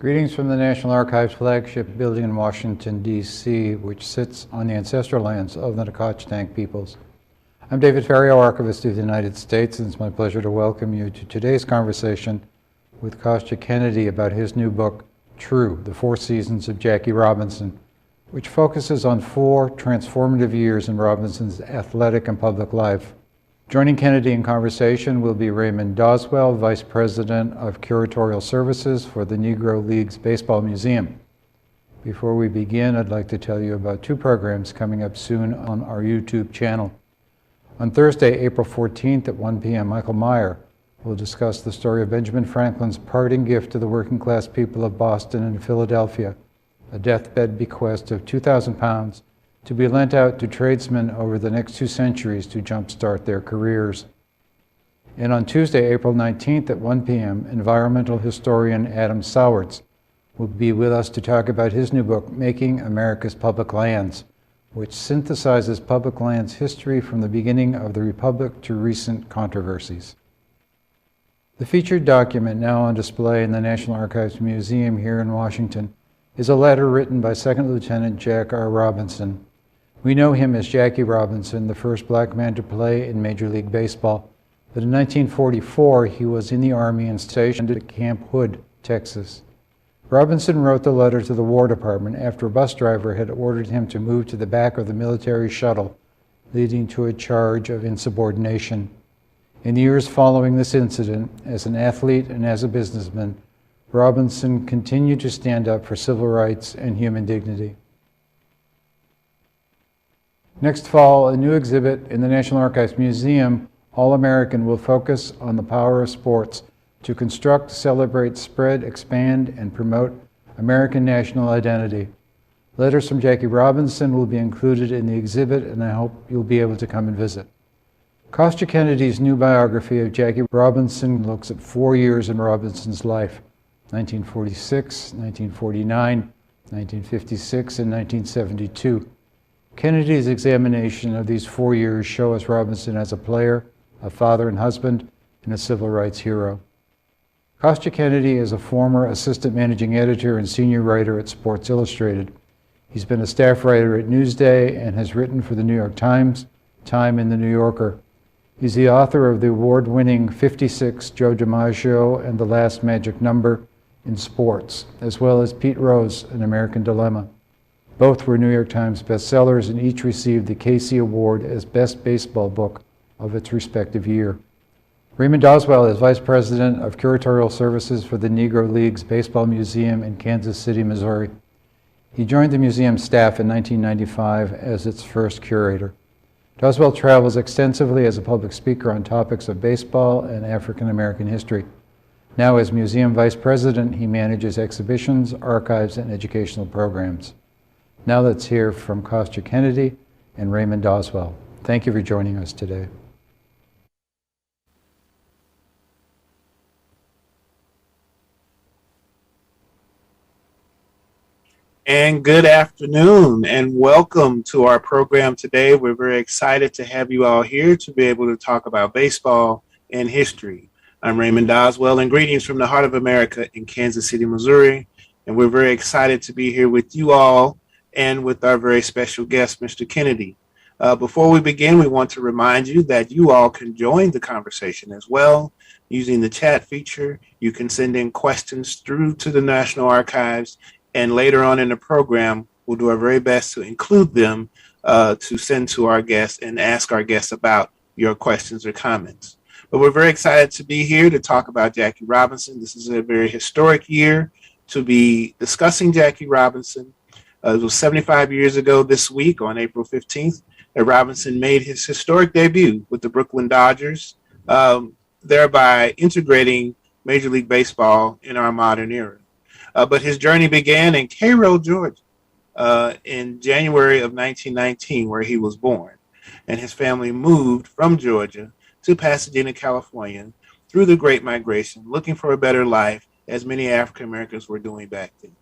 Greetings from the National Archives flagship building in Washington, D.C., which sits on the ancestral lands of the Nacotchtank peoples. I'm David Ferriero, Archivist of the United States, and it's my pleasure to welcome you to today's conversation with Kostya Kennedy about his new book, True, The 4 Seasons of Jackie Robinson, which focuses on 4 transformative years in Robinson's athletic and public life. Joining Kennedy in conversation will be Raymond Doswell, Vice President of Curatorial Services for the Negro Leagues Baseball Museum. Before we begin, I'd like to tell you about 2 programs coming up soon on our YouTube channel. On Thursday, April 14th at 1 p.m., Michael Meyer will discuss the story of Benjamin Franklin's parting gift to the working class people of Boston and Philadelphia, a deathbed bequest of 2,000 pounds to be lent out to tradesmen over the next 2 centuries to jumpstart their careers. And on Tuesday, April 19th at 1 p.m., environmental historian Adam Sowards will be with us to talk about his new book, Making America's Public Lands, which synthesizes public lands history from the beginning of the Republic to recent controversies. The featured document now on display in the National Archives Museum here in Washington is a letter written by Second Lieutenant Jack R. Robinson. We know him as Jackie Robinson, the first black man to play in Major League Baseball, but in 1944 he was in the Army and stationed at Camp Hood, Texas. Robinson wrote the letter to the War Department after a bus driver had ordered him to move to the back of the military shuttle, leading to a charge of insubordination. In the years following this incident, as an athlete and as a businessman, Robinson continued to stand up for civil rights and human dignity. Next fall, a new exhibit in the National Archives Museum, All-American, will focus on the power of sports to construct, celebrate, spread, expand, and promote American national identity. Letters from Jackie Robinson will be included in the exhibit, and I hope you'll be able to come and visit. Kostya Kennedy's new biography of Jackie Robinson looks at 4 years in Robinson's life: 1946, 1949, 1956, and 1972. Kennedy's examination of these 4 years show us Robinson as a player, a father and husband, and a civil rights hero. Kostya Kennedy is a former assistant managing editor and senior writer at Sports Illustrated. He's been a staff writer at Newsday and has written for the New York Times, Time, and the New Yorker. He's the author of the award-winning 56 Joe DiMaggio and The Last Magic Number in Sports, as well as Pete Rose, An American Dilemma. Both were New York Times bestsellers and each received the Casey Award as Best Baseball Book of its respective year. Raymond Doswell is Vice President of Curatorial Services for the Negro Leagues Baseball Museum in Kansas City, Missouri. He joined the museum staff in 1995 as its first curator. Doswell travels extensively as a public speaker on topics of baseball and African American history. Now, as museum vice president, he manages exhibitions, archives, and educational programs. Now let's hear from Kostya Kennedy and Raymond Doswell. Thank you for joining us today. And good afternoon, and welcome to our program today. We're very excited to have you all here to be able to talk about baseball and history. I'm Raymond Doswell, and greetings from the heart of America in Kansas City, Missouri. And we're very excited to be here with you all and with our very special guest, Mr. Kennedy. Before we begin, we want to remind you that you all can join the conversation as well using the chat feature. You can send in questions through to the National Archives, and later on in the program, we'll do our very best to include them to send to our guests and ask our guests about your questions or comments. But we're very excited to be here to talk about Jackie Robinson. This is a very historic year to be discussing Jackie Robinson. It was 75 years ago this week on April 15th that Robinson made his historic debut with the Brooklyn Dodgers, thereby integrating Major League Baseball in our modern era. But his journey began in Cairo, Georgia, in January of 1919, where he was born. And his family moved from Georgia to Pasadena, California, through the Great Migration, looking for a better life, as many African Americans were doing back then.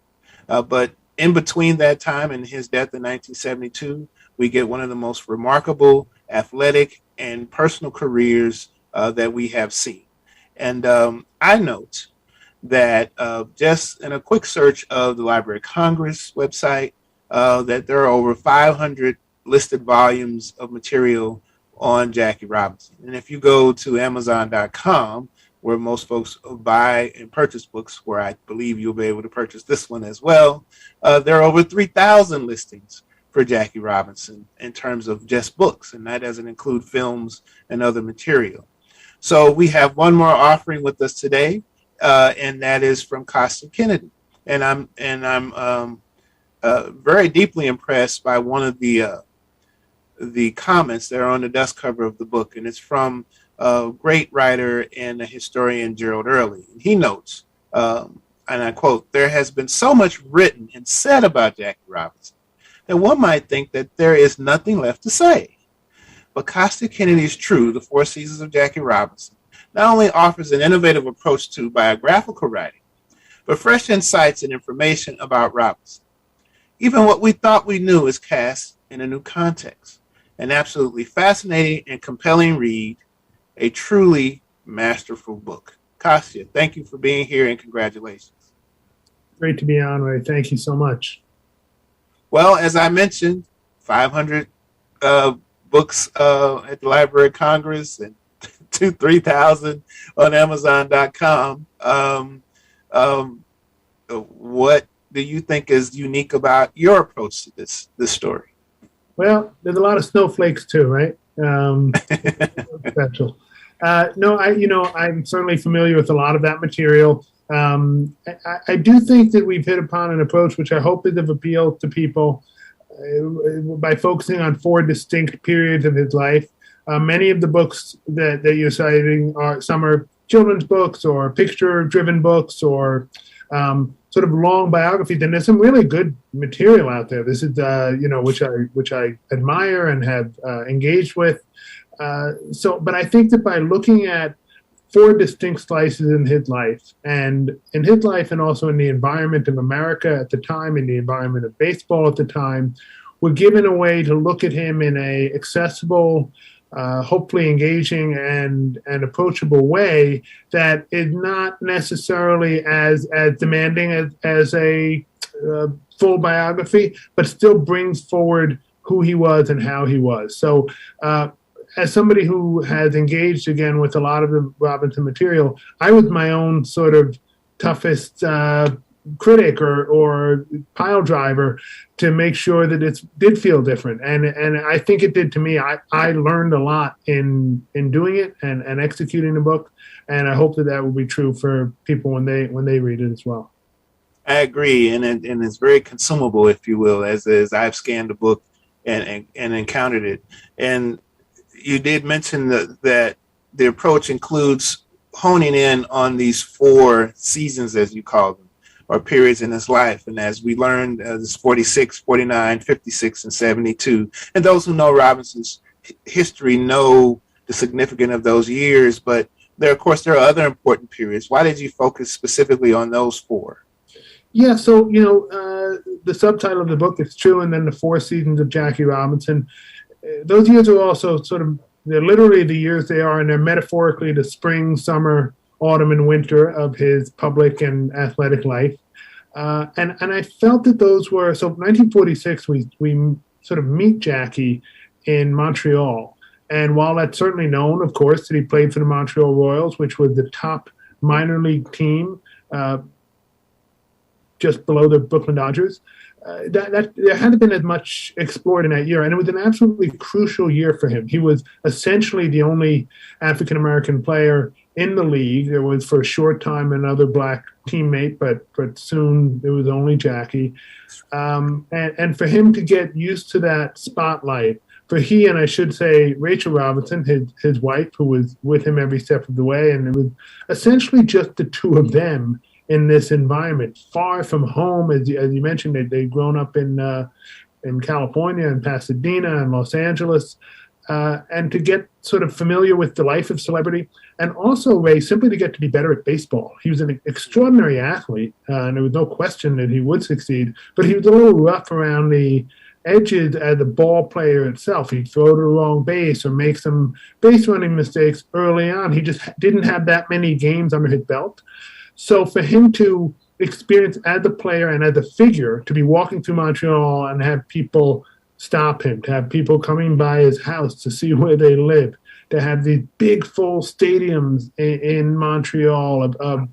But in between that time and his death in 1972, we get one of the most remarkable athletic and personal careers that we have seen. And I note that just in a quick search of the Library of Congress website, that there are over 500 listed volumes of material on Jackie Robinson. And if you go to Amazon.com, where most folks buy and purchase books, where I believe you'll be able to purchase this one as well, there are over 3,000 listings for Jackie Robinson in terms of just books, and that doesn't include films and other material. So we have one more offering with us today, and that is from Kostya Kennedy. And I'm very deeply impressed by one of the comments that are on the dust cover of the book, and it's from a great writer and a historian, Gerald Early. And he notes, and I quote, "There has been so much written and said about Jackie Robinson that one might think that there is nothing left to say. But Kostya Kennedy's True, The Four Seasons of Jackie Robinson, not only offers an innovative approach to biographical writing, but fresh insights and information about Robinson. Even what we thought we knew is cast in a new context. An absolutely fascinating and compelling read, a truly masterful book." Kostya, thank you for being here and congratulations. Great to be on, Ray. Thank you so much. Well, as I mentioned, 500 books at the Library of Congress and 3,000 on Amazon.com. What do you think is unique about your approach to this story? Well, there's a lot of snowflakes too, right? Special. No, I'm certainly familiar with a lot of that material. I do think that we've hit upon an approach which I hope is of appeal to people by focusing on four distinct periods of his life. Many of the books that you're citing some are children's books or picture-driven books or sort of long biographies, and there's some really good material out there. This is, which I admire and have engaged with. But I think that by looking at four distinct slices in his life, and also in the environment of America at the time, in the environment of baseball at the time, we're given a way to look at him in a accessible, hopefully engaging and approachable way that is not necessarily as demanding as a full biography, but still brings forward who he was and how he was. So as somebody who has engaged again with a lot of the Robinson material, I was my own sort of toughest critic or pile driver to make sure that it did feel different. And I think it did to me. I learned a lot in doing it and executing the book. And I hope that will be true for people when they read it as well. I agree. And it's very consumable, if you will, as I've scanned the book and encountered it. And you did mention that the approach includes honing in on these four seasons, as you call them, or periods in his life. And as we learned, there's 46, 49, 56, and 72. And those who know Robinson's history know the significance of those years. But there are other important periods. Why did you focus specifically on those four? Yeah, so, the subtitle of the book is True, and then the Four Seasons of Jackie Robinson. Those years are also they're literally the years they are, and they're metaphorically the spring, summer, autumn, and winter of his public and athletic life. And I felt that those were, so 1946, we sort of meet Jackie in Montreal. And while that's certainly known, of course, that he played for the Montreal Royals, which was the top minor league team, just below the Brooklyn Dodgers, that there hadn't been as much explored in that year, and it was an absolutely crucial year for him. He was essentially the only African-American player in the league. There was, for a short time, another black teammate, but soon it was only Jackie. And for him to get used to that spotlight, for he, and I should say Rachel Robinson, his wife, who was with him every step of the way, and it was essentially just the two of them in this environment, far from home. As you mentioned, they'd grown up in California and Pasadena and Los Angeles, and to get sort of familiar with the life of celebrity, and also, Ray, simply to get to be better at baseball. He was an extraordinary athlete, and there was no question that he would succeed, but he was a little rough around the edges as a ball player itself. He'd throw to the wrong base or make some base running mistakes early on. He just didn't have that many games under his belt. So for him to experience as a player and as a figure, to be walking through Montreal and have people stop him, to have people coming by his house to see where they live, to have these big full stadiums in Montreal of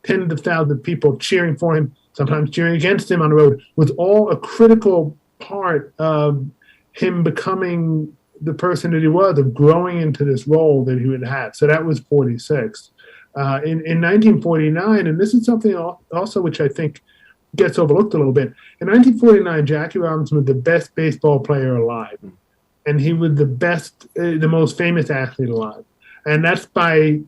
tens of thousands of people cheering for him, sometimes cheering against him on the road, was all a critical part of him becoming the person that he was, of growing into this role that he would have. So that was 46. In 1949, and this is something also which I think gets overlooked a little bit, in 1949, Jackie Robinson was the best baseball player alive. And he was the most famous athlete alive. And that's by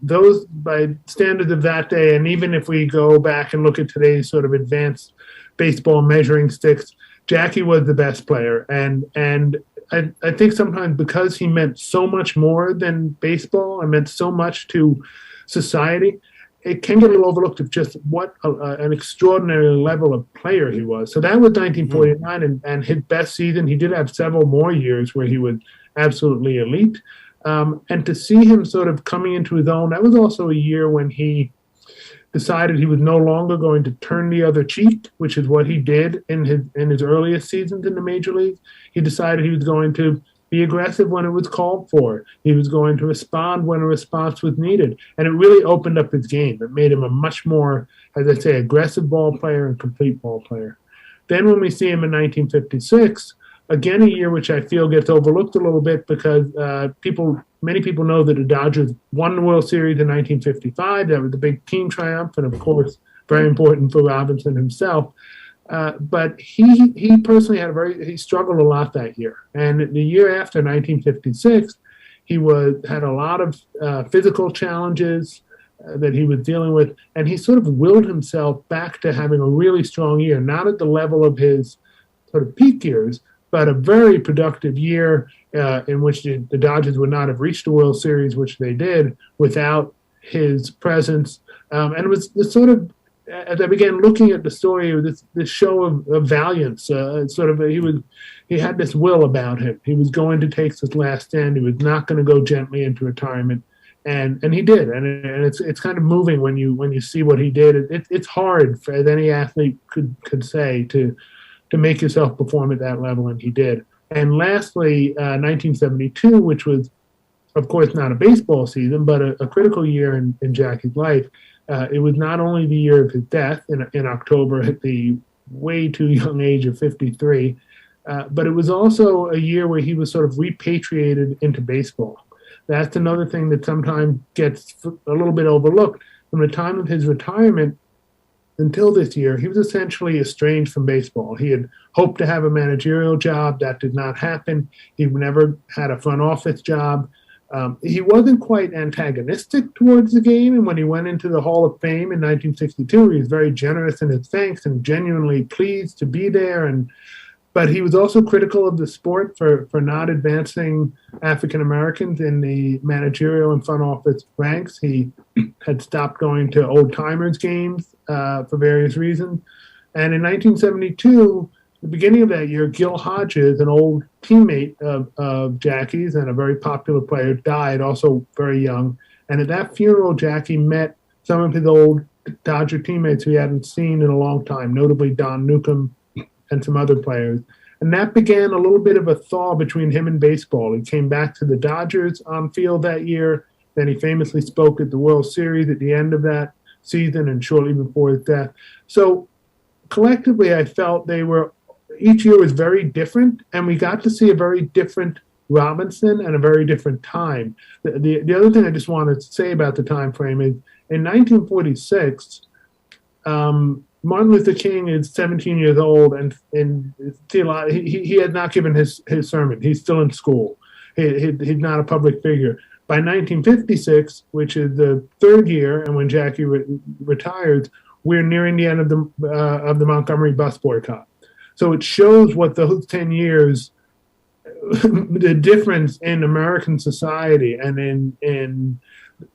standards of that day. And even if we go back and look at today's sort of advanced baseball measuring sticks, Jackie was the best player. And I think sometimes because he meant so much more than baseball and meant so much to society, it can get a little overlooked of just what an extraordinary level of player he was. So that was 1949, and his best season. He did have several more years where he was absolutely elite. And to see him sort of coming into his own, that was also a year when he decided he was no longer going to turn the other cheek, which is what he did in his earliest seasons in the major leagues. He decided he was going to be aggressive when it was called for. He was going to respond when a response was needed. And it really opened up his game. It made him a much more, as I say, aggressive ball player and complete ball player. Then when we see him in 1956, again, a year which I feel gets overlooked a little bit because many people know that the Dodgers won the World Series in 1955. That was the big team triumph, and of course, very important for Robinson himself. But he personally he struggled a lot that year. And the year after 1956, he had a lot of physical challenges that he was dealing with, and he sort of willed himself back to having a really strong year, not at the level of his sort of peak years, but a very productive year in which the Dodgers would not have reached the World Series, which they did, without his presence. And it was the sort of, as I began looking at the story of this show of valiance, he had this will about him. He was going to take this last stand. He was not going to go gently into retirement, and he did. And it's kind of moving when you see what he did. It's hard, as any athlete could say, to make yourself perform at that level, and he did. And lastly, 1972, which was, of course, not a baseball season, but a critical year in Jackie's life. It was not only the year of his death in October at the way too young age of 53, but it was also a year where he was sort of repatriated into baseball. That's another thing that sometimes gets a little bit overlooked. From the time of his retirement until this year, he was essentially estranged from baseball. He had hoped to have a managerial job. That did not happen. He never had a front office job. He wasn't quite antagonistic towards the game, and when he went into the Hall of Fame in 1962, he was very generous in his thanks and genuinely pleased to be there. But he was also critical of the sport for not advancing African Americans in the managerial and front office ranks. He had stopped going to old timers games for various reasons. And in 1972, the beginning of that year, Gil Hodges, an old teammate of Jackie's and a very popular player, died, also very young. And at that funeral, Jackie met some of his old Dodger teammates who he hadn't seen in a long time, notably Don Newcomb and some other players. And that began a little bit of a thaw between him and baseball. He came back to the Dodgers on field that year. Then he famously spoke at the World Series at the end of that season and shortly before his death. So collectively, I felt each year was very different, and we got to see a very different Robinson and a very different time. The other thing I just wanted to say about the time frame is in 1946, Martin Luther King is 17 years old, and he had not given his sermon. He's still in school. He's not a public figure. By 1956, which is the third year, and when Jackie retires, we're nearing the end of the Montgomery bus boycott. So it shows what those 10 years, the difference in American society and in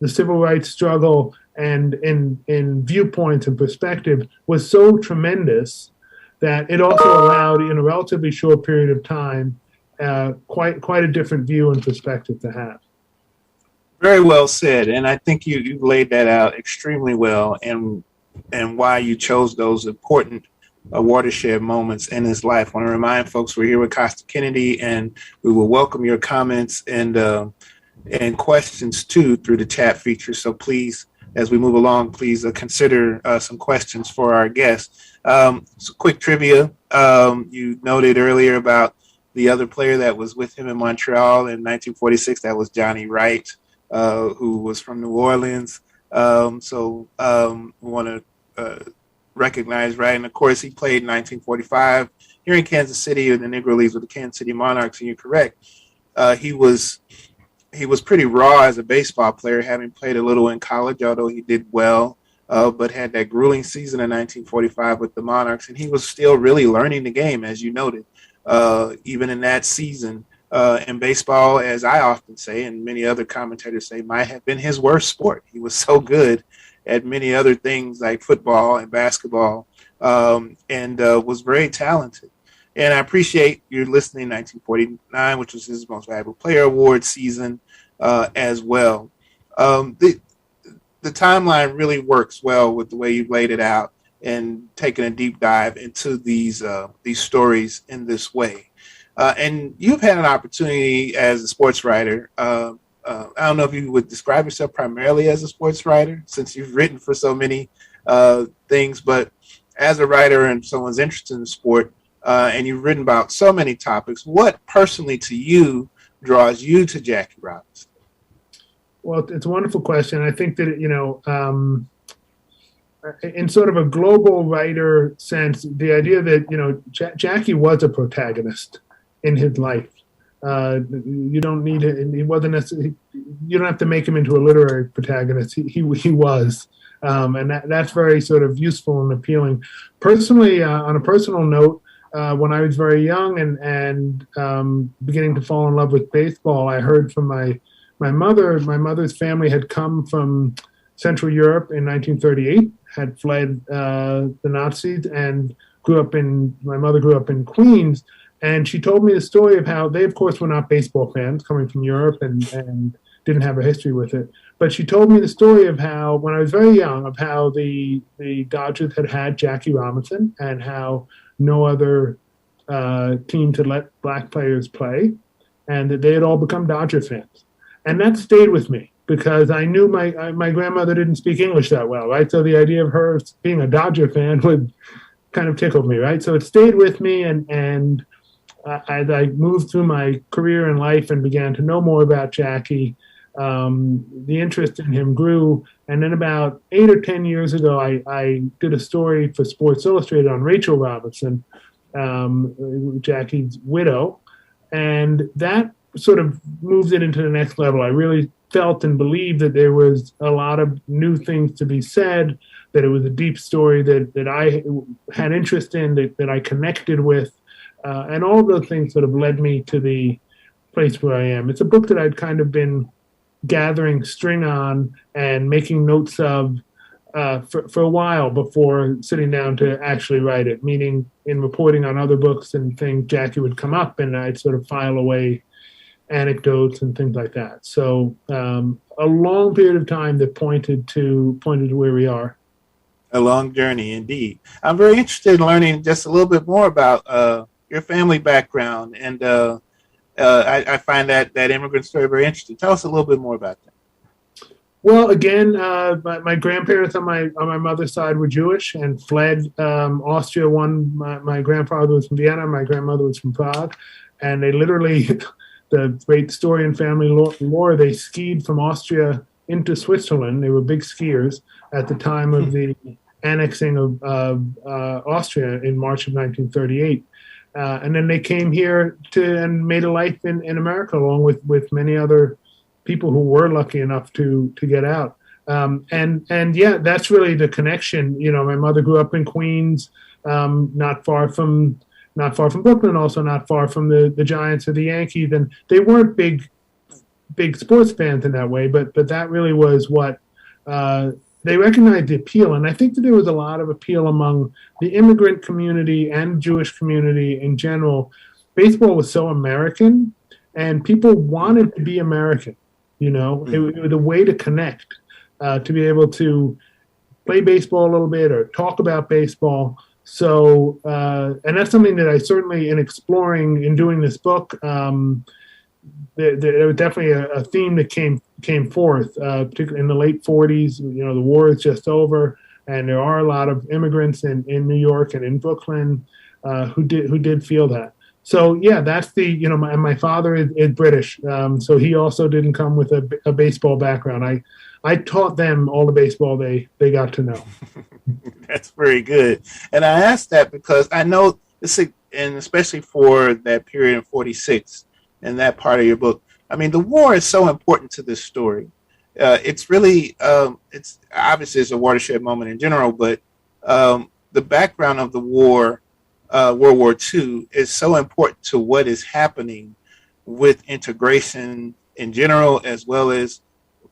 the civil rights struggle and in viewpoints and perspective was so tremendous that it also allowed, in a relatively short period of time, quite a different view and perspective to have. Very well said, and I think you laid that out extremely well, and why you chose those important watershed moments in his life. I want to remind folks we're here with Kostya Kennedy, and we will welcome your comments and questions too through the chat feature. So please, as we move along, please consider some questions for our guests. So quick trivia: you noted earlier about the other player that was with him in Montreal in 1946. That was Johnny Wright, who was from New Orleans. We want to recognize Wright. And of course, he played in 1945 here in Kansas City in the Negro Leagues with the Kansas City Monarchs. And you're correct. He was pretty raw as a baseball player, having played a little in college, although he did well, but had that grueling season in 1945 with the Monarchs. And he was still really learning the game, as you noted, even in that season. And baseball, as I often say, and many other commentators say, might have been his worst sport. He was so good at many other things like football and basketball, and was very talented. And I appreciate you listening 1949, which was his most valuable player award season as well. The timeline really works well with the way you've laid it out and taken a deep dive into these stories in this way. And you've had an opportunity as a sports writer. I don't know if you would describe yourself primarily as a sports writer, since you've written for so many things, but as a writer and someone's interested in sport, and you've written about so many topics, what personally to you draws you to Jackie Robinson? Well, it's a wonderful question. I think that, in sort of a global writer sense, the idea that, Jackie was a protagonist in his life. You don't need it. He wasn't necessarily, you don't have to make him into a literary protagonist. He was. And that's very sort of useful and appealing. Personally, on a personal note, when I was very young and beginning to fall in love with baseball, I heard from my mother. My mother's family had come from Central Europe in 1938, had fled the Nazis, and my mother grew up in Queens. And she told me the story of how they, of course, were not baseball fans coming from Europe and didn't have a history with it. But she told me the story of how, when I was very young, of how the Dodgers had Jackie Robinson and how no other team to let black players play, and that they had all become Dodger fans. And that stayed with me because I knew my grandmother didn't speak English that well, right? So the idea of her being a Dodger fan would kind of tickled me, right? So it stayed with me, and as I moved through my career and life and began to know more about Jackie, the interest in him grew. And then about 8 or 10 years ago, I did a story for Sports Illustrated on Rachel Robinson, Jackie's widow. And that sort of moved it into the next level. I really felt and believed that there was a lot of new things to be said, that it was a deep story that I had interest in, that I connected with. And all of those things sort of led me to the place where I am. It's a book that I'd kind of been gathering string on and making notes of for a while before sitting down to actually write it, meaning in reporting on other books and things, Jackie would come up and I'd sort of file away anecdotes and things like that. So a long period of time that pointed to where we are. A long journey indeed. I'm very interested in learning just a little bit more about your family background, and I find that immigrant story very interesting. Tell us a little bit more about that. Well, again, my grandparents on my mother's side were Jewish and fled Austria. My grandfather was from Vienna, my grandmother was from Prague, and they literally, the great story in family lore, they skied from Austria into Switzerland. They were big skiers at the time of the annexing of Austria in March of 1938. And then they came here and made a life in America, along with many other people who were lucky enough to get out. And yeah, that's really the connection. My mother grew up in Queens, not far from Brooklyn, also not far from the Giants or the Yankees. And they weren't big sports fans in that way, but that really was what they recognized the appeal. And I think that there was a lot of appeal among the immigrant community and Jewish community in general. Baseball was so American, and people wanted to be American. You know, it was a way to connect, to be able to play baseball a little bit or talk about baseball. So, and that's something that I certainly, in exploring in doing this book, there was definitely a theme that came forth, particularly in the late 40s. You know, the war is just over, and there are a lot of immigrants in New York and in Brooklyn who did feel that. So yeah, that's the, you know, my father is British, so he also didn't come with a baseball background. I taught them all the baseball they got to know. That's very good. And I asked that because I know this, and especially for that period in 46 and that part of your book. I mean, the war is so important to this story. It's really, it's obviously it's a watershed moment in general, but the background of the war, World War II, is so important to what is happening with integration in general, as well as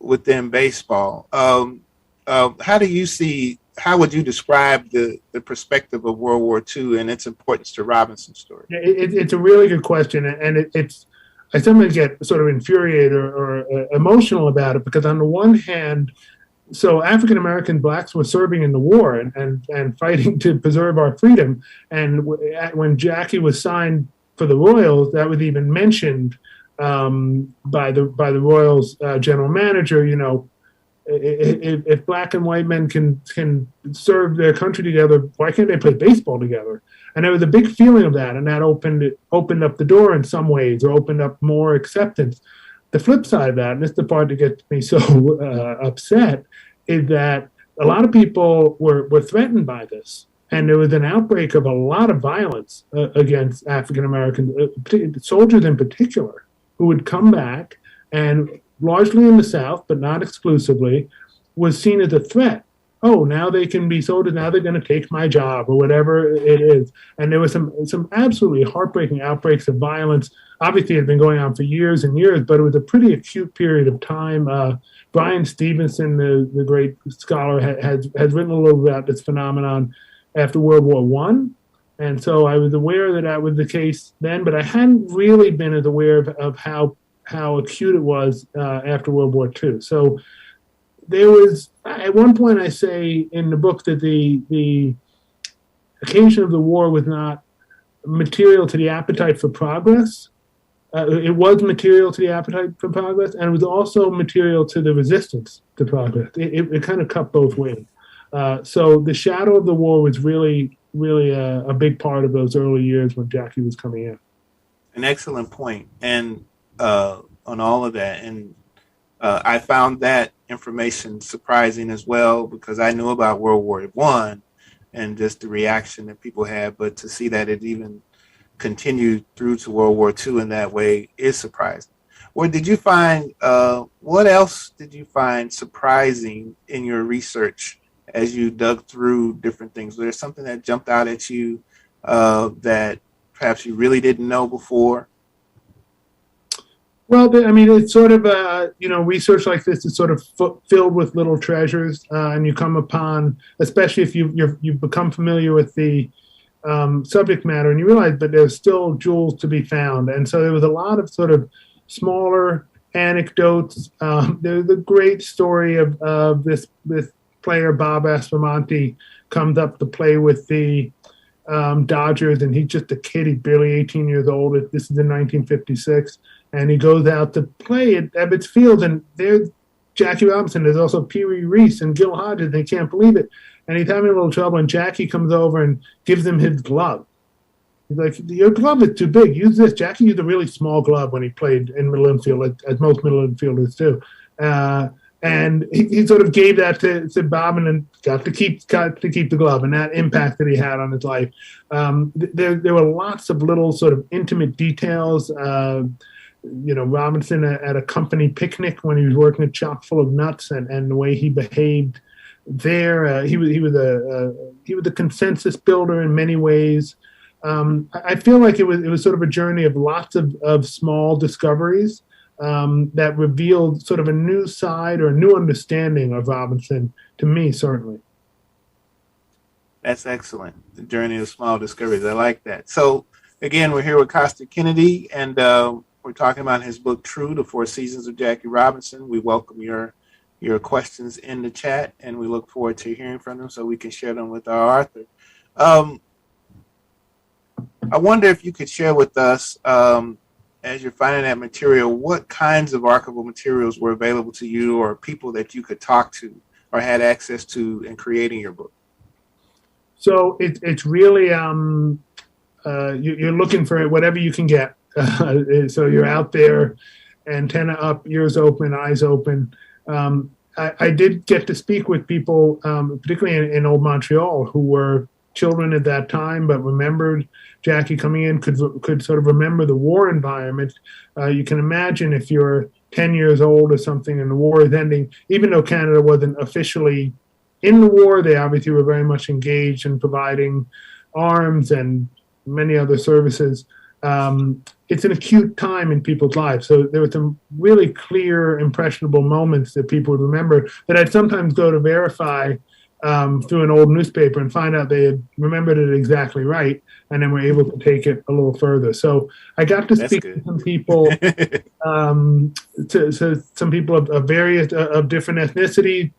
within baseball. How do you see, how would you describe the perspective of World War II and its importance to Robinson's story? It's a really good question, and it's I sometimes get sort of infuriated or emotional about it, because on the one hand, so African American blacks were serving in the war and fighting to preserve our freedom. And when Jackie was signed for the Royals, that was even mentioned by the Royals general manager. You know, if black and white men can serve their country together, why can't they play baseball together? And there was a big feeling of that, and that opened up the door in some ways, or opened up more acceptance. The flip side of that, and this is the part that gets me so upset, is that a lot of people were threatened by this. And there was an outbreak of a lot of violence against African Americans, soldiers in particular, who would come back and, largely in the South, but not exclusively, was seen as a threat. Oh, now they can be soldiers, now they're going to take my job, or whatever it is. And there was some absolutely heartbreaking outbreaks of violence. Obviously, it had been going on for years and years, but it was a pretty acute period of time. Brian Stevenson, the great scholar, has written a little about this phenomenon after World War One, and so I was aware that was the case then, but I hadn't really been as aware of how acute it was after World War II. So there was, at one point I say in the book, that the occasion of the war was not material to the appetite for progress. It was material to the appetite for progress, and it was also material to the resistance to progress. It kind of cut both ways. So the shadow of the war was really a big part of those early years when Jackie was coming in. An excellent point, and on all of that. And I found that information surprising as well, because I knew about World War One and just the reaction that people had, but to see that it even continued through to World War II in that way is surprising. What did you find? What else did you find surprising in your research as you dug through different things? Was there something that jumped out at you that perhaps you really didn't know before? Well, I mean, it's sort of, research like this is sort of filled with little treasures, and you come upon, especially if you've become familiar with the subject matter, and you realize that there's still jewels to be found. And so there was a lot of sort of smaller anecdotes. There's a great story of this player, Bob Aspromonte, comes up to play with the Dodgers, and he's just a kid. He's barely 18 years old. This is in 1956. And he goes out to play at Ebbets Field, and there's Jackie Robinson. There's also Pee Wee Reese and Gil Hodges. They can't believe it. And he's having a little trouble, and Jackie comes over and gives him his glove. He's like, your glove is too big. Use this. Jackie used a really small glove when he played in middle infield, as most middle infielders do. And he sort of gave that to Bob, and then got to keep the glove, and that impact that he had on his life. There were lots of little sort of intimate details. Robinson at a company picnic when he was working a chock full of nuts, and the way he behaved there. He was a consensus builder in many ways. I feel like it was sort of a journey of lots of small discoveries that revealed sort of a new side or a new understanding of Robinson to me, certainly. That's excellent. The journey of small discoveries. I like that. So again, we're here with Kostya Kennedy, and We're talking about his book, True, The Four Seasons of Jackie Robinson. We welcome your questions in the chat, and we look forward to hearing from them so we can share them with our author. I wonder if you could share with us, as you're finding that material, what kinds of archival materials were available to you or people that you could talk to or had access to in creating your book? So it's really you're looking for whatever you can get. So you're out there, antenna up, ears open, eyes open. I did get to speak with people, particularly in old Montreal, who were children at that time, but remembered Jackie coming in, could sort of remember the war environment. You can imagine if you're 10 years old or something and the war is ending, even though Canada wasn't officially in the war, they obviously were very much engaged in providing arms and many other services. It's an acute time in people's lives. So there were some really clear, impressionable moments that people would remember that I'd sometimes go to verify through an old newspaper and find out they had remembered it exactly right, and then were able to take it a little further. So I got to speak to some people, to some people of various, of different ethnicity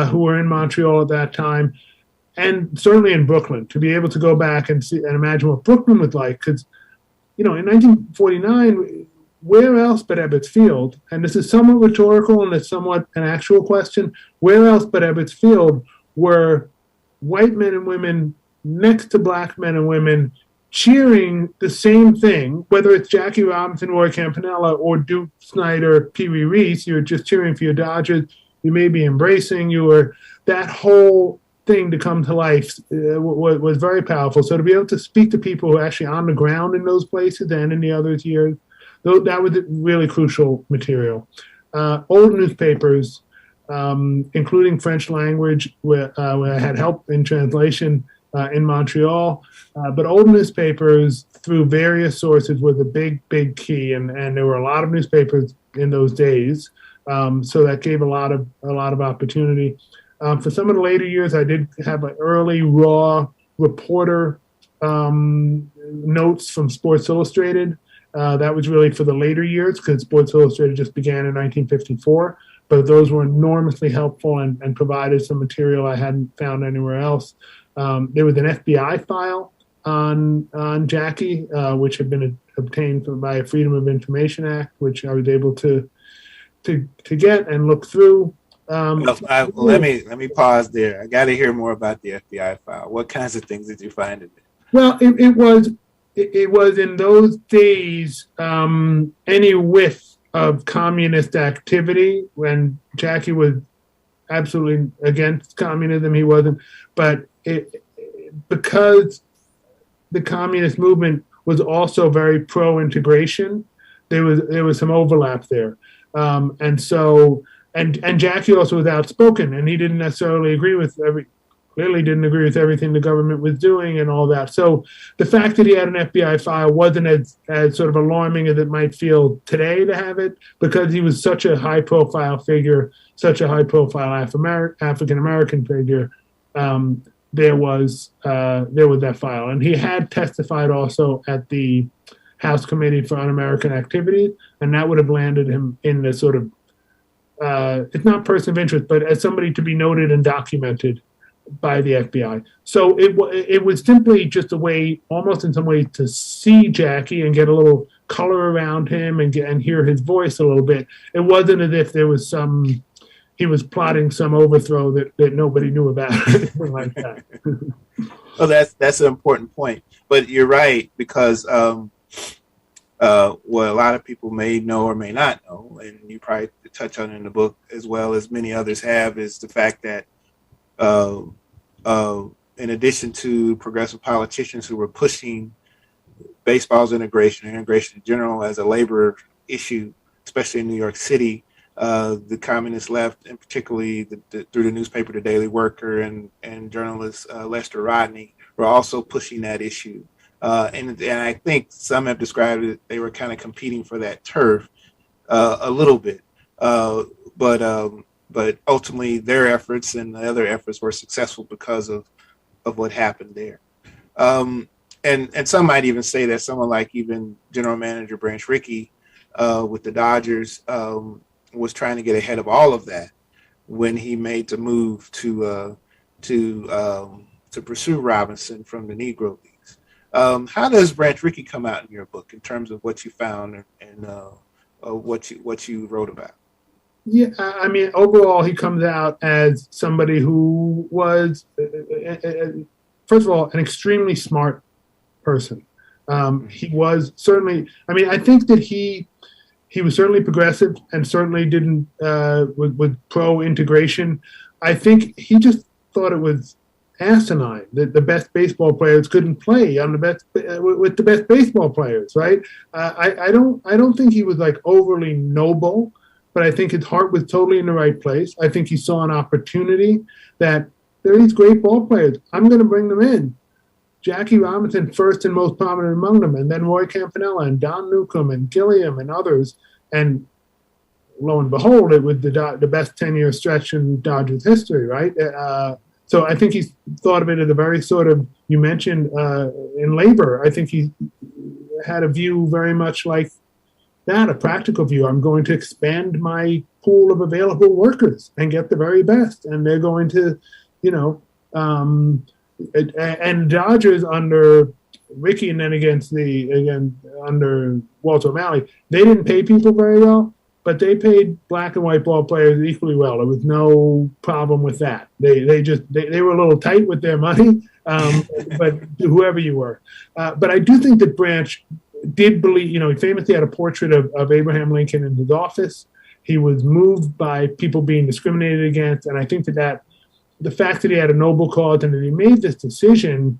who were in Montreal at that time, and certainly in Brooklyn, to be able to go back and see and imagine what Brooklyn was like. Because, in 1949, where else but Ebbets Field, and this is somewhat rhetorical and it's somewhat an actual question, where else but Ebbets Field were white men and women next to black men and women cheering the same thing, whether it's Jackie Robinson, Roy Campanella, or Duke Snyder, Pee Wee Reese, you're just cheering for your Dodgers, you may be embracing that whole thing to come to life was very powerful. So to be able to speak to people who are actually on the ground in those places and in the other years, that was really crucial material. Old newspapers, including French language, where I had help in translation in Montreal. But old newspapers through various sources was a big, big key, and there were a lot of newspapers in those days. So that gave a lot of opportunity. For some of the later years, I did have an early raw reporter notes from Sports Illustrated. That was really for the later years because Sports Illustrated just began in 1954. But those were enormously helpful and provided some material I hadn't found anywhere else. There was an FBI file on Jackie, which had been obtained by a Freedom of Information Act, which I was able to get and look through. Let me pause there. I got to hear more about the FBI file. What kinds of things did you find in it? Well, it was in those days any whiff of communist activity. When Jackie was absolutely against communism, he wasn't. But because the communist movement was also very pro-integration, there was some overlap there, and so. And Jackie also was outspoken, and he didn't necessarily clearly didn't agree with everything the government was doing and all that. So the fact that he had an FBI file wasn't as sort of alarming as it might feel today to have it, because he was such a high-profile figure, such a high-profile African-American figure. There was that file, and he had testified also at the House Committee for Un-American Activities, and that would have landed him in the sort of it's not person of interest, but as somebody to be noted and documented by the FBI. So it was simply just a way, almost in some ways, to see Jackie and get a little color around him and hear his voice a little bit. It wasn't as if there was he was plotting some overthrow that nobody knew about, anything like that. Well, that's an important point. But you're right, because what a lot of people may know or may not know, and you probably touch on it in the book as well as many others have, is the fact that in addition to progressive politicians who were pushing baseball's integration in general as a labor issue, especially in New York City, the communist left, and particularly through the newspaper The Daily Worker and journalist Lester Rodney, were also pushing that issue. And I think some have described it, they were kind of competing for that turf a little bit. But ultimately their efforts and the other efforts were successful because of what happened there. And some might even say that someone like even General Manager Branch Rickey with the Dodgers, was trying to get ahead of all of that when he made the move to pursue Robinson from the Negro Leagues. How does Branch Rickey come out in your book in terms of what you found and what you wrote about? Yeah, I mean, overall, he comes out as somebody who was, first of all, an extremely smart person. He was certainly, I mean, I think that he was certainly progressive and certainly didn't, with pro integration. I think he just thought it was asinine that the best baseball players couldn't play on the best with the best baseball players, right? I don't think he was like overly noble, but I think his heart was totally in the right place. I think he saw an opportunity that there are these great ball players. I'm going to bring them in. Jackie Robinson, first and most prominent among them, and then Roy Campanella and Don Newcomb and Gilliam and others. And lo and behold, it was the best 10-year stretch in Dodgers history, right? So I think he's thought of it as a very sort of, you mentioned in labor, I think he had a view very much like that, a practical view. I'm going to expand my pool of available workers and get the very best. And they're going to, and Dodgers under Rickey and then under Walter O'Malley, they didn't pay people very well, but they paid black and white ball players equally well. There was no problem with that. They were a little tight with their money, but whoever you were. But I do think that Branch did believe, he famously had a portrait of Abraham Lincoln in his office. He was moved by people being discriminated against. And I think that the fact that he had a noble cause and that he made this decision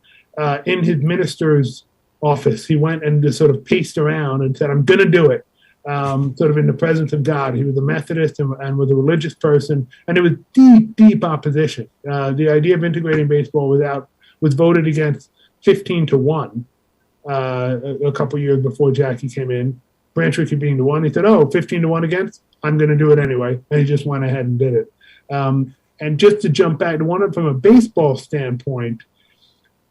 in his minister's office, he went and just sort of paced around and said, I'm going to do it, sort of in the presence of God. He was a Methodist and was a religious person. And it was deep, deep opposition. The idea of integrating baseball was voted against 15-1 a couple years before Jackie came in. Branch Rickey being the one. He said, 15-1 against? I'm going to do it anyway. And he just went ahead and did it. And just to jump back to one from a baseball standpoint,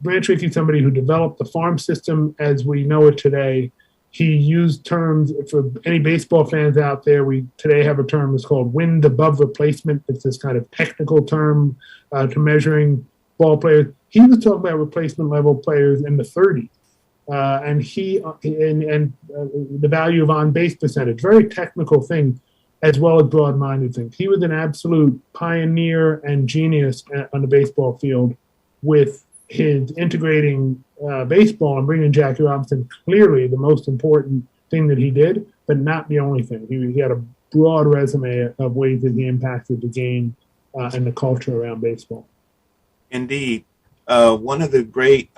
Branch Rickey is somebody who developed the farm system as we know it today. He used terms, for any baseball fans out there, we today have a term that's called wind above replacement. It's this kind of technical term to measuring ball players. He was talking about replacement level players in the 30s. And the value of on-base percentage, very technical thing, as well as broad-minded things. He was an absolute pioneer and genius on the baseball field with his integrating baseball and bringing Jackie Robinson, clearly the most important thing that he did, but not the only thing. He had a broad resume of ways that he impacted the game and the culture around baseball. Indeed. One of the great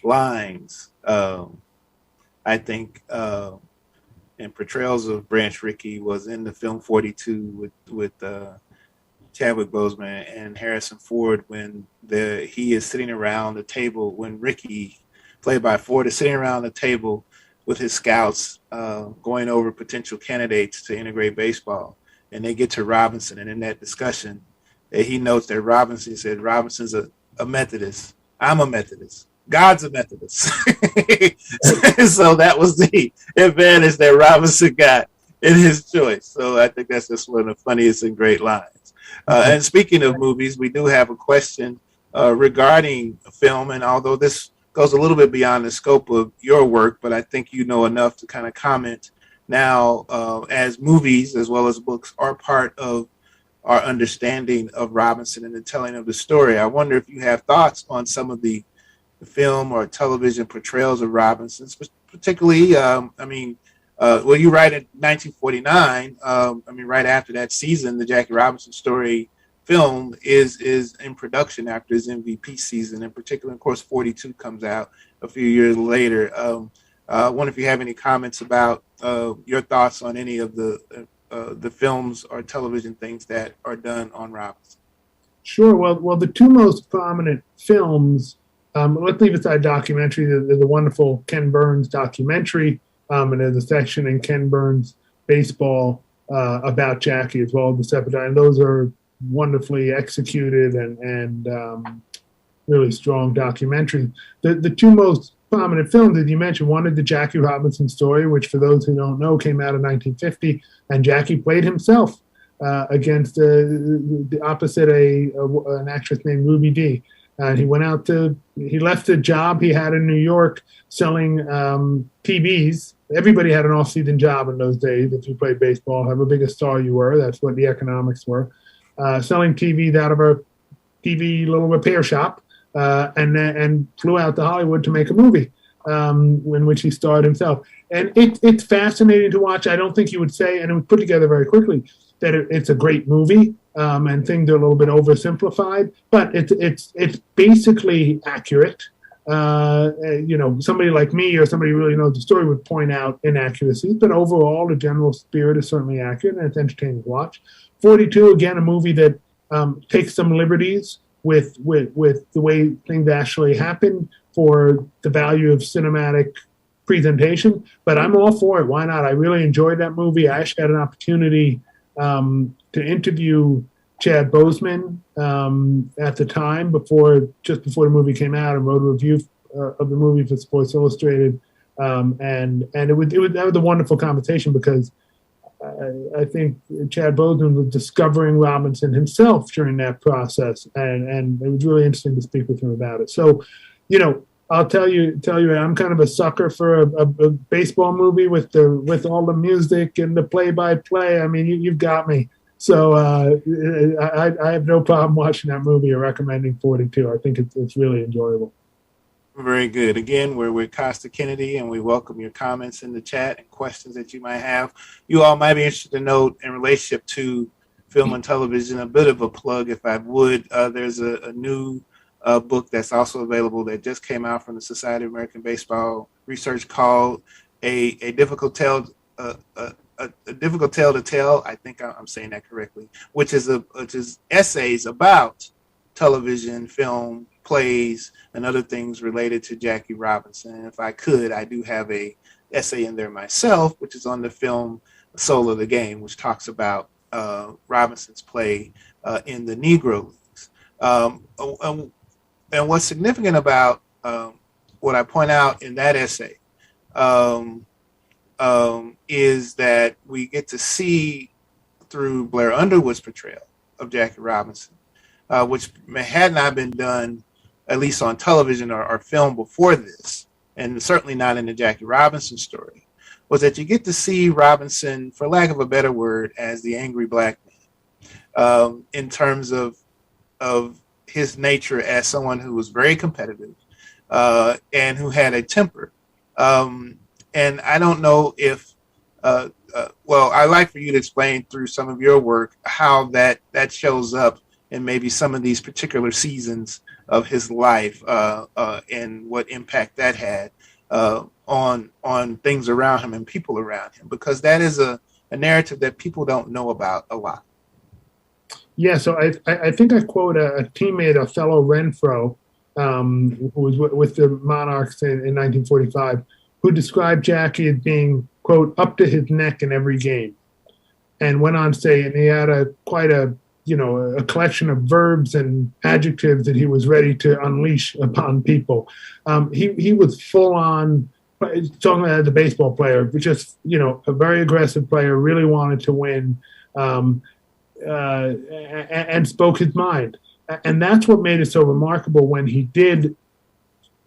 lines, I think, and portrayals of Branch Rickey was in the film 42 with Chadwick Boseman and Harrison Ford when he is sitting around the table, when Rickey, played by Ford, is sitting around the table with his scouts going over potential candidates to integrate baseball. And they get to Robinson, and in that discussion, he notes that Robinson's a Methodist. I'm a Methodist. God's a Methodist. So that was the advantage that Robinson got in his choice. So I think that's just one of the funniest and great lines. And speaking of movies, we do have a question regarding film. And although this goes a little bit beyond the scope of your work, but I think you know enough to kind of comment now, as movies as well as books are part of our understanding of Robinson and the telling of the story. I wonder if you have thoughts on some of the film or television portrayals of Robinson, particularly, you write in 1949, right after that season, the Jackie Robinson story film is in production after his MVP season. In particular, of course, 42 comes out a few years later. I wonder if you have any comments about your thoughts on any of the films or television things that are done on Robinson. Sure. Well, the two most prominent films, let's leave aside documentary. There's a wonderful Ken Burns documentary, and there's a section in Ken Burns Baseball about Jackie as well as the separate. And those are wonderfully executed and really strong documentaries. The two most prominent films that you mentioned. One is the Jackie Robinson story, which for those who don't know came out in 1950, and Jackie played himself against the opposite an actress named Ruby Dee. And he left the job he had in New York selling TVs. Everybody had an off-season job in those days. If you played baseball, however big a star you were, that's what the economics were. Selling TVs out of a TV little repair shop, and flew out to Hollywood to make a movie in which he starred himself. And it's fascinating to watch. I don't think you would say, and it was put together very quickly, that it's a great movie, and things are a little bit oversimplified, but it's basically accurate. Somebody like me or somebody who really knows the story would point out inaccuracies, but overall the general spirit is certainly accurate, and it's entertaining to watch. 42, again, a movie that takes some liberties with the way things actually happen for the value of cinematic presentation, but I'm all for it. Why not? I really enjoyed that movie. I actually had an opportunity to interview Chad Boseman at the time, just before the movie came out, and wrote a review of the movie for Sports Illustrated, and that was a wonderful conversation, because I think Chad Boseman was discovering Robinson himself during that process, and it was really interesting to speak with him about it. So, I'll tell you, I'm kind of a sucker for a baseball movie with all the music and the play-by-play. I mean, you've got me. So I have no problem watching that movie or recommending 42. I think it's really enjoyable. Very good. Again, we're with Kostya Kennedy, and we welcome your comments in the chat and questions that you might have. You all might be interested to note in relationship to film and television, a bit of a plug, if I would. There's a new book that's also available that just came out from the Society of American Baseball Research called A Difficult Tale to Tell. I think I'm saying that correctly, which is essays about television, film, plays, and other things related to Jackie Robinson. And if I could, I do have a essay in there myself, which is on the film Soul of the Game, which talks about Robinson's play in the Negro Leagues. And what's significant about what I point out in that essay is that we get to see through Blair Underwood's portrayal of Jackie Robinson, which had not been done, at least on television or film before this, and certainly not in the Jackie Robinson story, was that you get to see Robinson, for lack of a better word, as the angry black man, in terms of his nature as someone who was very competitive and who had a temper. And I don't know if, I'd like for you to explain through some of your work how that shows up in maybe some of these particular seasons of his life, and what impact that had on things around him and people around him, because that is a narrative that people don't know about a lot. Yeah, so I think I quote a teammate, a fellow Renfro, who was with the Monarchs in 1945, who described Jackie as being, quote, up to his neck in every game, and went on to say, and he had quite a collection of verbs and adjectives that he was ready to unleash upon people. He was full on, talking about the baseball player, just, a very aggressive player, really wanted to win, and spoke his mind. And that's what made it so remarkable when he did,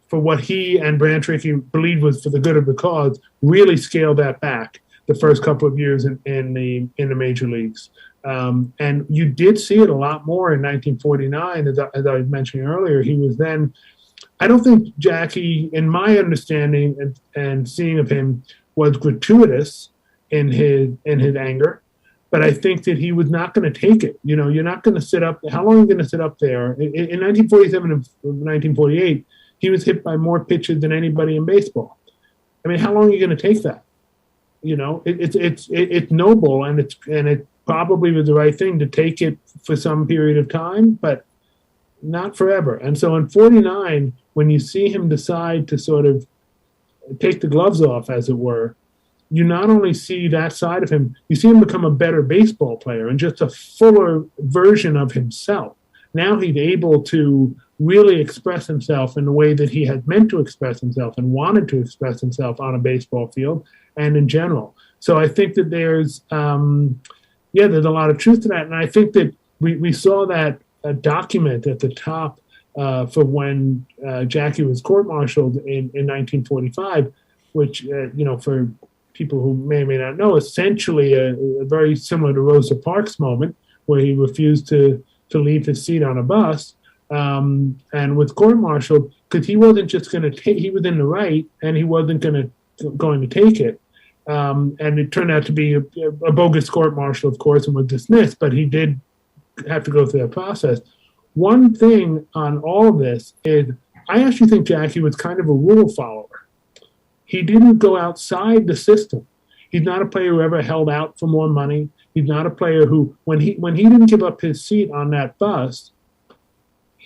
for what he and Branch Rickey believed was for the good of the cause, really scale that back the first couple of years in the major leagues. And you did see it a lot more in 1949, as I was mentioning earlier. He was then, I don't think Jackie, in my understanding and seeing of him, was gratuitous in his anger, but I think that he was not going to take it. You're not going to sit up. How long are you going to sit up there? In 1947 and 1948, he was hit by more pitches than anybody in baseball. I mean, how long are you going to take that? It's noble, and it probably was the right thing to take it for some period of time, but not forever. And so in 49, when you see him decide to sort of take the gloves off, as it were, you not only see that side of him, you see him become a better baseball player and just a fuller version of himself. I now he's able to really express himself in the way that he had meant to express himself and wanted to express himself on a baseball field and in general. So I think that there's a lot of truth to that. And I think that we saw that document at the top for when Jackie was court-martialed in 1945, which, for people who may or may not know, essentially a very similar to Rosa Parks' moment, where he refused to leave his seat on a bus and was court-martialed because he wasn't just going to take, he was in the right, and he wasn't going to take it. And it turned out to be a bogus court-martial, of course, and was dismissed, but he did have to go through that process. One thing on all of this is I actually think Jackie was kind of a rule follower. He didn't go outside the system. He's not a player who ever held out for more money. He's not a player who, when he didn't give up his seat on that bus,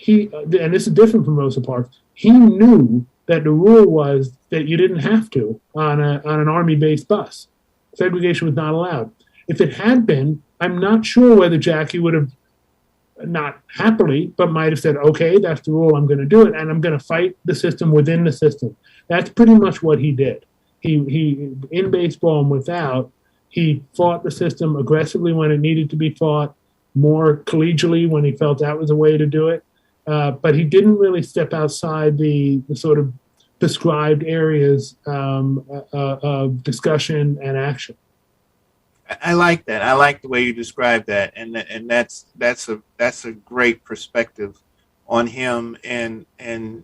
and this is different from Rosa Parks, he knew that the rule was that you didn't have to on an Army-based bus. Segregation was not allowed. If it had been, I'm not sure whether Jackie would have, not happily, but might have said, okay, that's the rule, I'm going to do it, and I'm going to fight the system within the system. That's pretty much what he did. He in baseball and without, he fought the system aggressively when it needed to be fought, more collegially when he felt that was a way to do it. But he didn't really step outside the sort of prescribed areas of discussion and action. I like that. I like the way you describe that, and that's a great perspective on him. And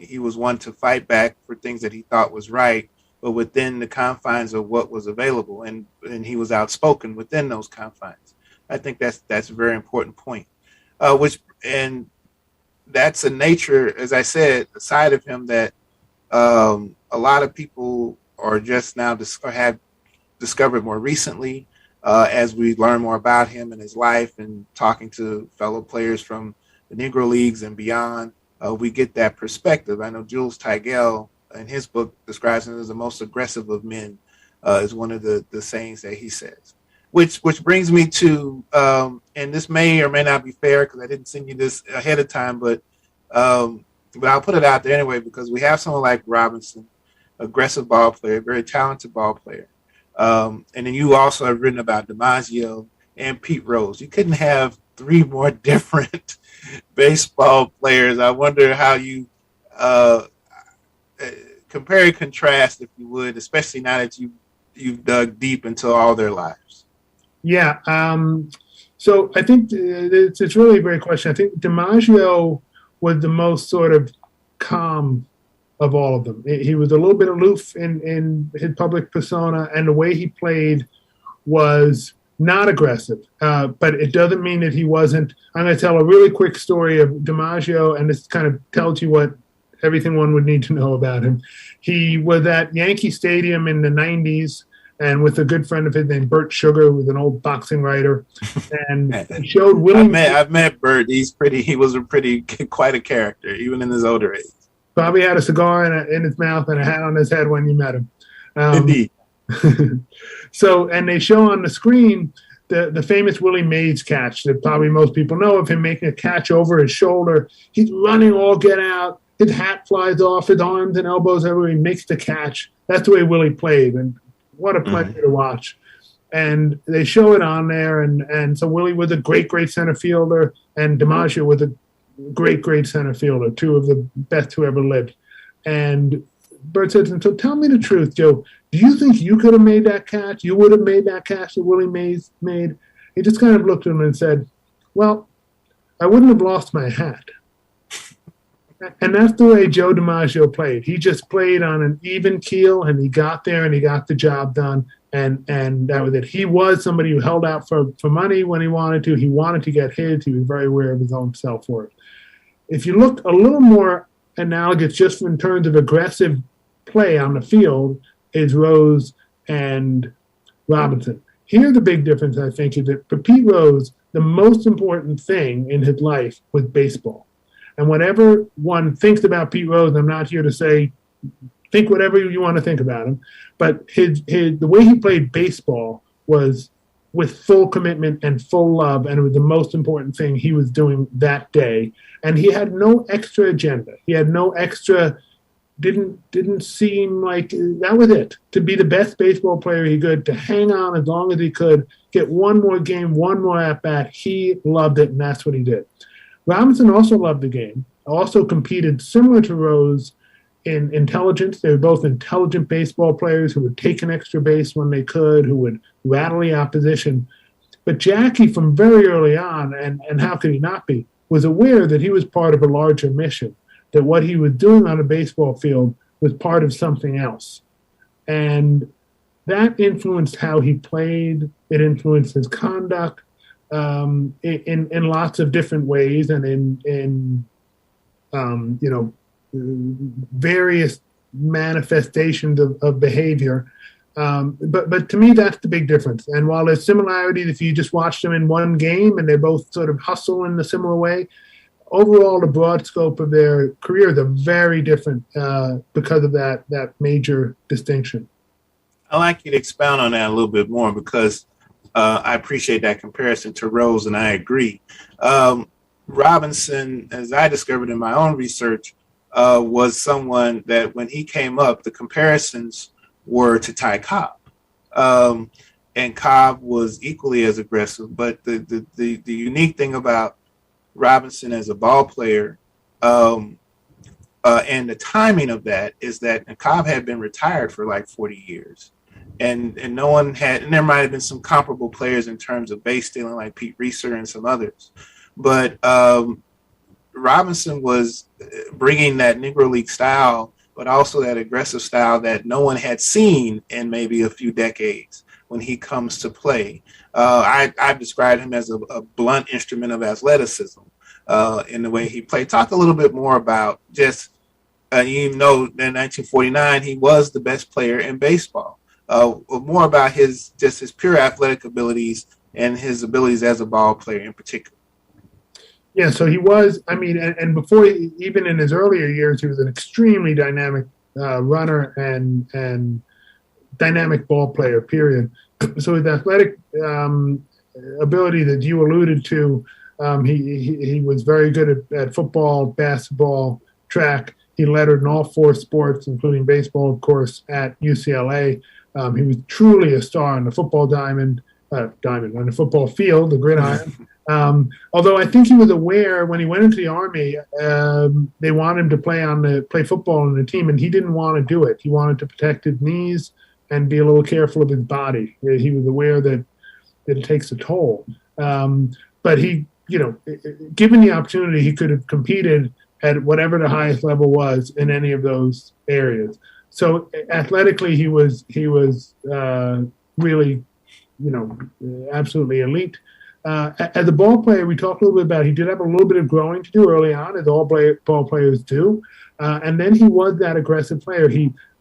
he was one to fight back for things that he thought was right, but within the confines of what was available, and he was outspoken within those confines. I think that's a very important point. And that's a nature, as I said, a side of him that a lot of people are just now have discovered more recently. As we learn more about him and his life and talking to fellow players from the Negro Leagues and beyond, we get that perspective. I know Jules Tigel in his book describes him as the most aggressive of men, is one of the sayings that he says. Which brings me to, and this may or may not be fair because I didn't send you this ahead of time, but I'll put it out there anyway because we have someone like Robinson, aggressive ball player, very talented ball player. And then you also have written about DiMaggio and Pete Rose. You couldn't have three more different baseball players. I wonder how you compare and contrast, if you would, especially now that you've dug deep into all their lives. Yeah. So I think it's really a great question. I think DiMaggio was the most sort of calm of all of them. He was a little bit aloof in his public persona, and the way he played was not aggressive. But it doesn't mean that he wasn't. I'm going to tell a really quick story of DiMaggio, and this kind of tells you what everything one would need to know about him. He was at Yankee Stadium in the 90s, and with a good friend of his named Bert Sugar, who was an old boxing writer, and he showed Willie. I've met Bert. He was quite a character, even in his older age. Probably had a cigar in his mouth and a hat on his head when you met him. Indeed. So, and they show on the screen the famous Willie Mays catch that probably most people know of him, making a catch over his shoulder. He's running all get out. His hat flies off, his arms and elbows everywhere. He makes the catch. That's the way Willie played, and what a pleasure to watch. And they show it on there, and so Willie was a great center fielder, and DiMaggio was a great center fielder, two of the best who ever lived. And Bert said, so tell me the truth, Joe. Do you think you could have made that catch? You would have made that catch that Willie Mays made? He just kind of looked at him and said, well, I wouldn't have lost my hat. And that's the way Joe DiMaggio played. He just played on an even keel, and he got there and he got the job done. And that was it. He was somebody who held out for money when he wanted to. He wanted to get his. He was very aware of his own self-worth. If you look a little more analogous just in terms of aggressive play on the field, is Rose and Robinson. Here the big difference, I think, is that for Pete Rose, the most important thing in his life was baseball. And whatever one thinks about Pete Rose, I'm not here to say, think whatever you want to think about him, but the way he played baseball was with full commitment and full love, and it was the most important thing he was doing that day. And he had no extra agenda. He had no extra. Didn't seem like that was it. To be the best baseball player he could, to hang on as long as he could, get one more game, one more at bat. He loved it, and that's what he did. Robinson also loved the game. Also competed similar to Rose in intelligence. They were both intelligent baseball players who would take an extra base when they could, who would rattle the opposition. But Jackie, from very early on, and how could he not be, was aware that he was part of a larger mission, that what he was doing on a baseball field was part of something else. And that influenced how he played. It influenced his conduct in lots of different ways, and in various manifestations of behavior. But to me, that's the big difference. And while there's similarities, if you just watch them in one game and they both sort of hustle in a similar way, overall, the broad scope of their careers are very different because of that major distinction. I'd like you to expound on that a little bit more, because I appreciate that comparison to Rose, and I agree. Robinson, as I discovered in my own research, was someone that when he came up, the comparisons were to Ty Cobb. And Cobb was equally as aggressive. But the unique thing about Robinson as a ball player and the timing of that is that Cobb had been retired for like 40 years. And no one had, and there might have been some comparable players in terms of base stealing like Pete Reeser and some others. But Robinson was bringing that Negro League style, but also that aggressive style that no one had seen in maybe a few decades when he comes to play. I've described him as a blunt instrument of athleticism in the way he played. Talk a little bit more about just, you know, in 1949, he was the best player in baseball. More about his pure athletic abilities and his abilities as a ball player in particular. Yeah, so he was, I mean, and before, even in his earlier years, he was an extremely dynamic runner and dynamic ball player, period. So his athletic ability that you alluded to, he was very good at football, basketball, track. He lettered in all four sports, including baseball, of course, at UCLA. He was truly a star on the football on the football field, the gridiron. Although I think he was aware when he went into the Army, they wanted him to play football on the team, and he didn't want to do it. He wanted to protect his knees and be a little careful of his body. He was aware that it takes a toll. But he, given the opportunity, he could have competed at whatever the highest level was in any of those areas. So athletically, he was really, absolutely elite. As a ball player, we talked a little bit about he did have a little bit of growing to do early on, as all ball players do. And then he was that aggressive player.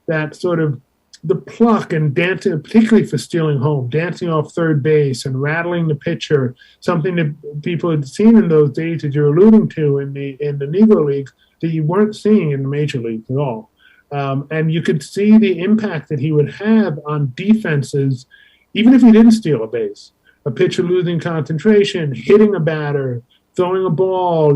That sort of the pluck and dancing, particularly for stealing home, dancing off third base and rattling the pitcher, something that people had seen in those days, as you're alluding to in the Negro Leagues, that you weren't seeing in the major leagues at all. And you could see the impact that he would have on defenses, even if he didn't steal a base. A pitcher losing concentration, hitting a batter, throwing a ball,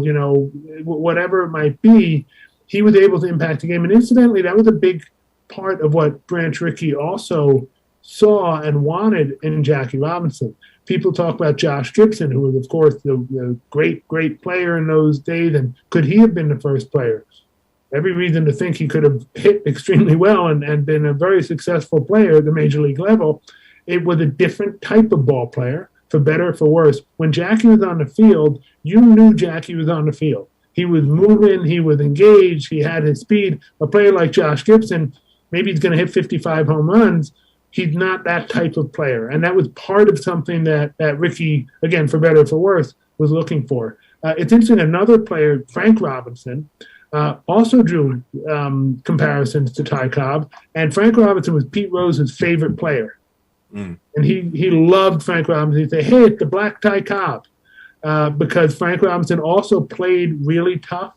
whatever it might be, he was able to impact the game. And incidentally, that was a big part of what Branch Rickey also saw and wanted in Jackie Robinson. People talk about Josh Gibson, who was, of course, the great, great player in those days. And could he have been the first player? Every reason to think he could have hit extremely well and been a very successful player at the major league level. It was a different type of ball player, for better or for worse. When Jackie was on the field, you knew Jackie was on the field. He was moving, he was engaged, he had his speed. A player like Josh Gibson, maybe he's going to hit 55 home runs. He's not that type of player. And that was part of something that Rickey, again, for better or for worse, was looking for. It's interesting, another player, Frank Robinson, also drew comparisons to Ty Cobb. And Frank Robinson was Pete Rose's favorite player. And he loved Frank Robinson. He'd say, hey, it's the black Ty Cobb, because Frank Robinson also played really tough.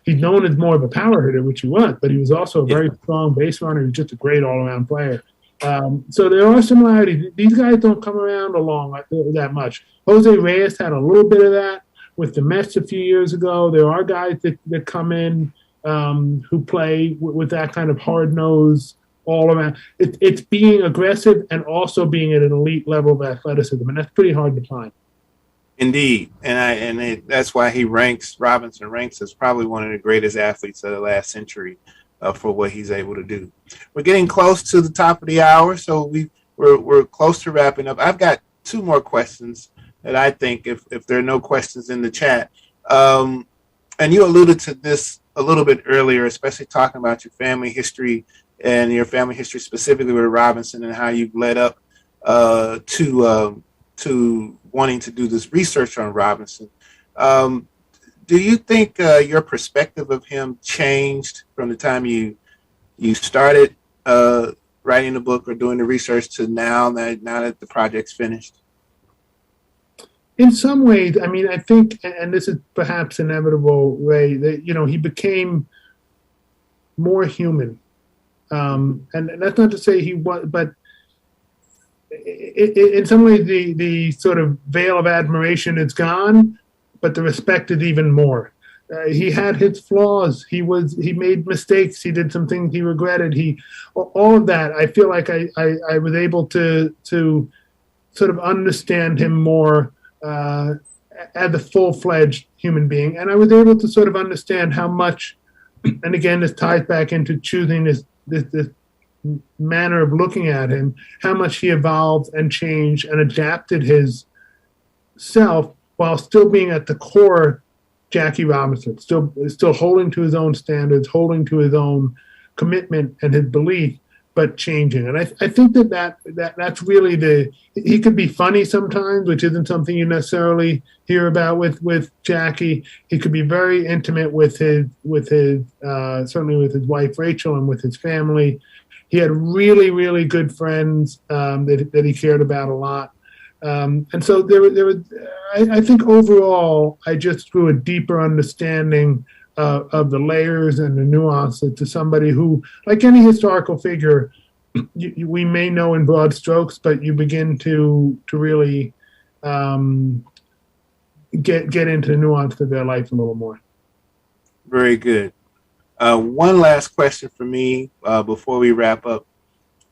He's known as more of a power hitter, which he was, but he was also a very strong base runner. He was just a great all-around player. So there are similarities. These guys don't come around along that much. Jose Reyes had a little bit of that with the Mets a few years ago. There are guys that come in who play with that kind of hard nose all around. It's being aggressive and also being at an elite level of athleticism, and that's pretty hard to find. Indeed, that's why Robinson ranks as probably one of the greatest athletes of the last century for what he's able to do. We're getting close to the top of the hour, so we're close to wrapping up. I've got two more questions that I think, if there are no questions in the chat, and you alluded to this a little bit earlier, especially talking about your family history and your family history specifically with Robinson and how you've led up to wanting to do this research on Robinson. Do you think your perspective of him changed from the time you started writing the book or doing the research to now that the project's finished? In some ways, I mean, I think, and this is perhaps inevitable, Ray, that he became more human, and that's not to say he was, but in some ways, the sort of veil of admiration is gone, but the respect is even more. He had his flaws. He made mistakes. He did some things he regretted. All of that. I feel like I was able to sort of understand him more as a full-fledged human being, and I was able to sort of understand how much. And again, this ties back into choosing this manner of looking at him, how much he evolved and changed and adapted his self while still being at the core Jackie Robinson, still holding to his own standards, holding to his own commitment and his belief, but changing. And I think that's really he could be funny sometimes, which isn't something you necessarily hear about with Jackie. He could be very intimate with his certainly with his wife Rachel and with his family. He had really, really good friends that he cared about a lot. And so there was, I think overall, I just grew a deeper understanding of the layers and the nuances to somebody who, like any historical figure, we may know in broad strokes, but you begin to really get into the nuance of their life a little more. Very good. One last question for me before we wrap up,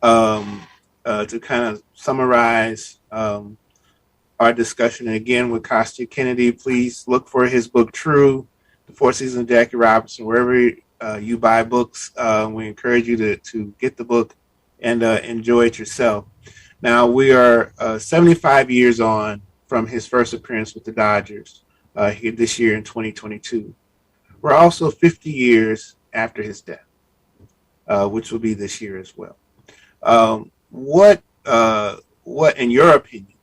to kind of summarize our discussion. And again, with Kostya Kennedy, please look for his book, True, The Four Seasons of Jackie Robinson, wherever you buy books. We encourage you to get the book and enjoy it yourself. Now, we are 75 years on from his first appearance with the Dodgers here this year in 2022. We're also 50 years after his death, which will be this year as well. What, in your opinion,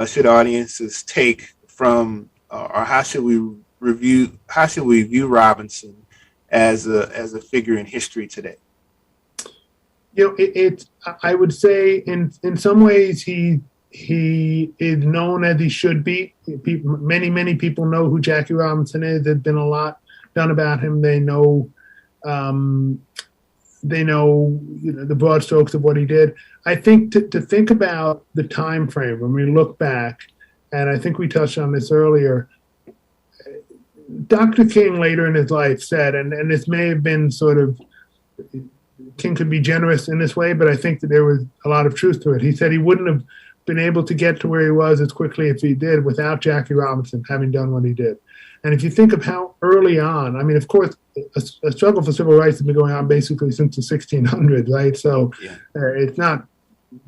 should audiences take from, or how should we view Robinson as a figure in history today? I would say in some ways he is known as he should be. Many people know who Jackie Robinson is. There's been a lot done about him. They know the broad strokes of what he did. I think to think about the time frame when we look back, and I think we touched on this earlier, Dr. King later in his life said, and this may have been sort of, King could be generous in this way, but I think that there was a lot of truth to it. He said he wouldn't have been able to get to where he was as quickly as he did without Jackie Robinson having done what he did. And if you think of how early on, I mean, of course, a struggle for civil rights has been going on basically since the 1600s, right? So it's not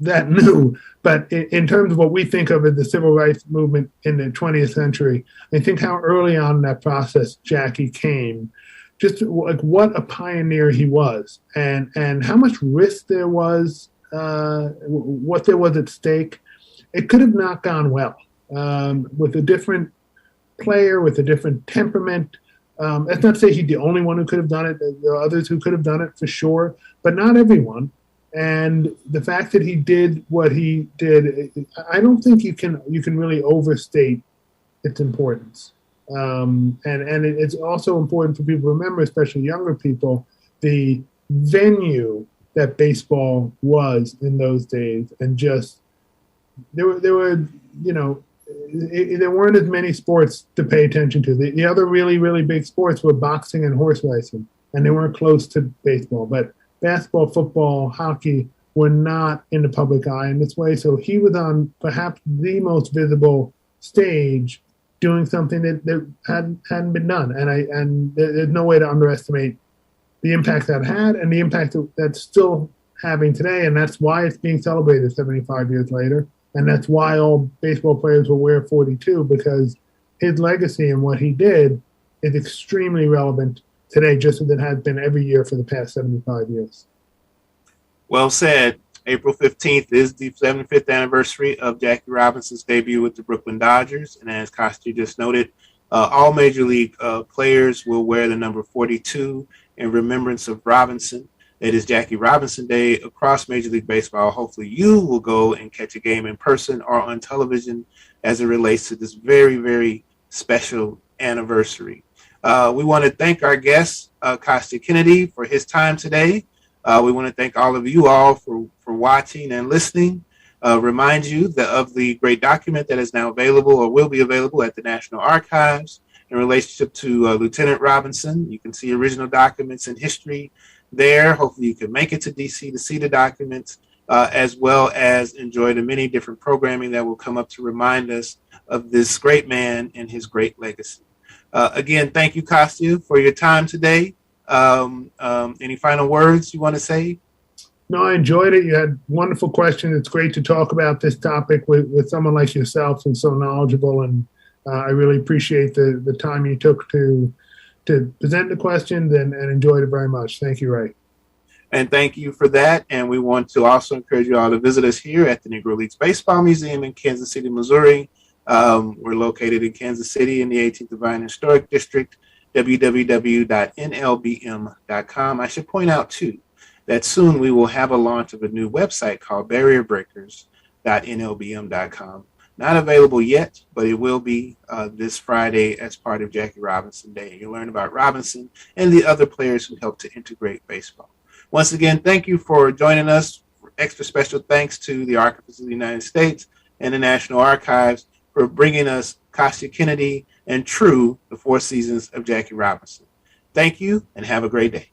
that new. But in terms of what we think of as the civil rights movement in the 20th century, I think how early on in that process Jackie came, just like what a pioneer he was, and how much risk there was, what there was at stake. It could have not gone well with a different player, with a different temperament. That's not to say he's the only one who could have done it. There are others who could have done it for sure, but not everyone. And the fact that he did what he did, I don't think you can really overstate its importance. And it's also important for people to remember, especially younger people, the venue that baseball was in those days, and just there were there weren't as many sports to pay attention to. The other really big sports were boxing and horse racing, and they weren't close to baseball. But basketball, football, hockey were not in the public eye in this way. So he was on perhaps the most visible stage doing something that hadn't been done. And there's no way to underestimate the impact that had and the impact that's still having today. And that's why it's being celebrated 75 years later. And that's why all baseball players will wear 42, because his legacy and what he did is extremely relevant today, just as it has been every year for the past 75 years. Well said. April 15th is the 75th anniversary of Jackie Robinson's debut with the Brooklyn Dodgers. And as Kostya just noted, all Major League players will wear the number 42 in remembrance of Robinson. It is Jackie Robinson Day across Major League Baseball. Hopefully you will go and catch a game in person or on television as it relates to this very special anniversary. We want to thank our guest, Kostya Kennedy, for his time today. We want to thank all of you all for watching and listening. Remind you of the great document that is now available or will be available at the National Archives in relationship to Lieutenant Robinson. You can see original documents and history there. Hopefully you can make it to D.C. to see the documents, as well as enjoy the many different programming that will come up to remind us of this great man and his great legacy. Again, thank you, Kostya, for your time today. Any final words you want to say? No, I enjoyed it. You had wonderful questions. It's great to talk about this topic with someone like yourself and so knowledgeable. And I really appreciate the time you took to present the questions and enjoyed it very much. Thank you, Ray. And thank you for that. And we want to also encourage you all to visit us here at the Negro Leagues Baseball Museum in Kansas City, Missouri. We're located in Kansas City in the 18th Divine Historic District, www.nlbm.com. I should point out, too, that soon we will have a launch of a new website called barrierbreakers.nlbm.com. Not available yet, but it will be this Friday as part of Jackie Robinson Day. You'll learn about Robinson and the other players who helped to integrate baseball. Once again, thank you for joining us. Extra special thanks to the Archivists of the United States and the National Archives for bringing us Kostya Kennedy and True, the 4 Seasons of Jackie Robinson. Thank you and have a great day.